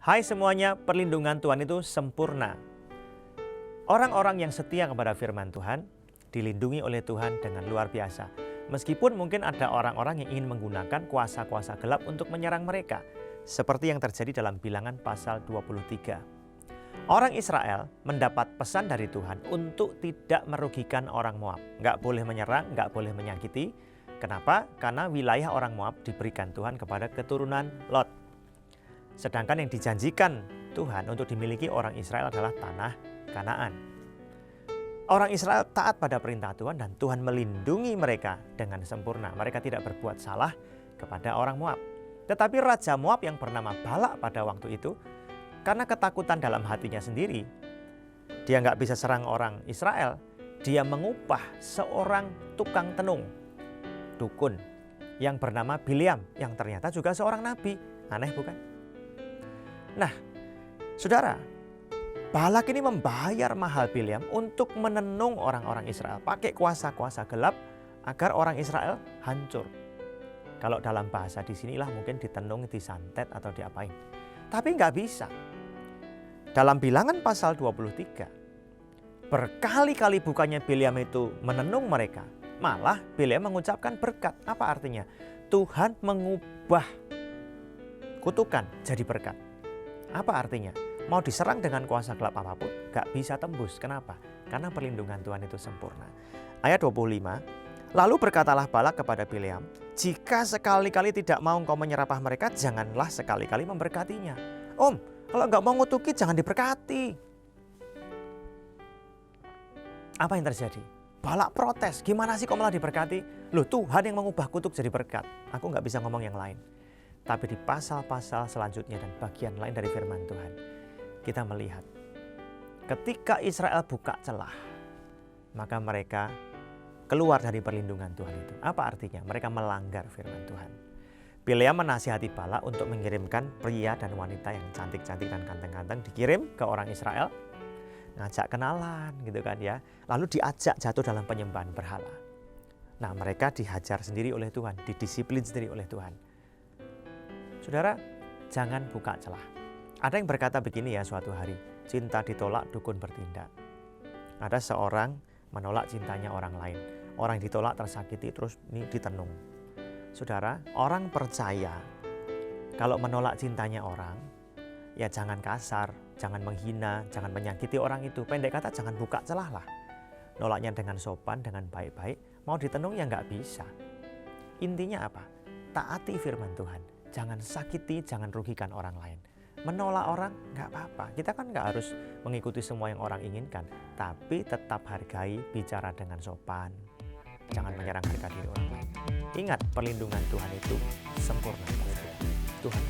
Hai semuanya, perlindungan Tuhan itu sempurna. Orang-orang yang setia kepada firman Tuhan dilindungi oleh Tuhan dengan luar biasa. Meskipun mungkin ada orang-orang yang ingin menggunakan kuasa-kuasa gelap untuk menyerang mereka. Seperti yang terjadi dalam Bilangan pasal 23. Orang Israel mendapat pesan dari Tuhan untuk tidak merugikan orang Moab. Nggak boleh menyerang, nggak boleh menyakiti. Kenapa? Karena wilayah orang Moab diberikan Tuhan kepada keturunan Lot. Sedangkan yang dijanjikan Tuhan untuk dimiliki orang Israel adalah tanah Kanaan. Orang Israel taat pada perintah Tuhan dan Tuhan melindungi mereka dengan sempurna. Mereka tidak berbuat salah kepada orang Moab. Tetapi Raja Moab yang bernama Balak pada waktu itu, karena ketakutan dalam hatinya sendiri, dia nggak bisa serang orang Israel. Dia mengupah seorang tukang tenung, dukun, yang bernama Bileam, yang ternyata juga seorang nabi. Aneh bukan? Nah, saudara, Balak ini membayar mahal Bileam untuk menenung orang-orang Israel. Pakai kuasa-kuasa gelap agar orang Israel hancur. Kalau dalam bahasa di sinilah mungkin ditenung, disantet atau diapain. Tapi nggak bisa. Dalam Bilangan pasal 23, berkali-kali bukannya Bileam itu menenung mereka. Malah Bileam mengucapkan berkat. Apa artinya? Tuhan mengubah kutukan jadi berkat. Apa artinya? Mau diserang dengan kuasa gelap apapun, gak bisa tembus. Kenapa? Karena perlindungan Tuhan itu sempurna. Ayat 25, lalu berkatalah Balak kepada Bileam, jika sekali-kali tidak mau engkau menyerapah mereka, janganlah sekali-kali memberkatinya. Om, kalau gak mau ngutuki, jangan diberkati. Apa yang terjadi? Balak protes, gimana sih kok malah diberkati? Loh, Tuhan yang mengubah kutuk jadi berkat. Aku gak bisa ngomong yang lain. Tapi di pasal-pasal selanjutnya dan bagian lain dari firman Tuhan, kita melihat ketika Israel buka celah, maka mereka keluar dari perlindungan Tuhan itu. Apa artinya? Mereka melanggar firman Tuhan. Bileam menasihati Balak untuk mengirimkan pria dan wanita yang cantik-cantik dan ganteng-ganteng, dikirim ke orang Israel, ngajak kenalan gitu kan ya. Lalu diajak jatuh dalam penyembahan berhala. Nah, mereka dihajar sendiri oleh Tuhan, didisiplin sendiri oleh Tuhan. Saudara, jangan buka celah. Ada yang berkata begini ya suatu hari, cinta ditolak, dukun bertindak. Ada seorang menolak cintanya orang lain. Orang yang ditolak tersakiti, terus ini ditenung. Saudara, orang percaya kalau menolak cintanya orang, ya jangan kasar, jangan menghina, jangan menyakiti orang itu. Pendek kata, jangan buka celah lah. Nolaknya dengan sopan, dengan baik-baik. Mau ditenung ya nggak bisa. Intinya apa? Taati firman Tuhan. Jangan sakiti, jangan rugikan orang lain. Menolak orang nggak apa-apa. Kita kan nggak harus mengikuti semua yang orang inginkan. Tapi tetap hargai, bicara dengan sopan. Jangan menyerang harga diri orang lain. Ingat, perlindungan Tuhan itu sempurna. Tuhan.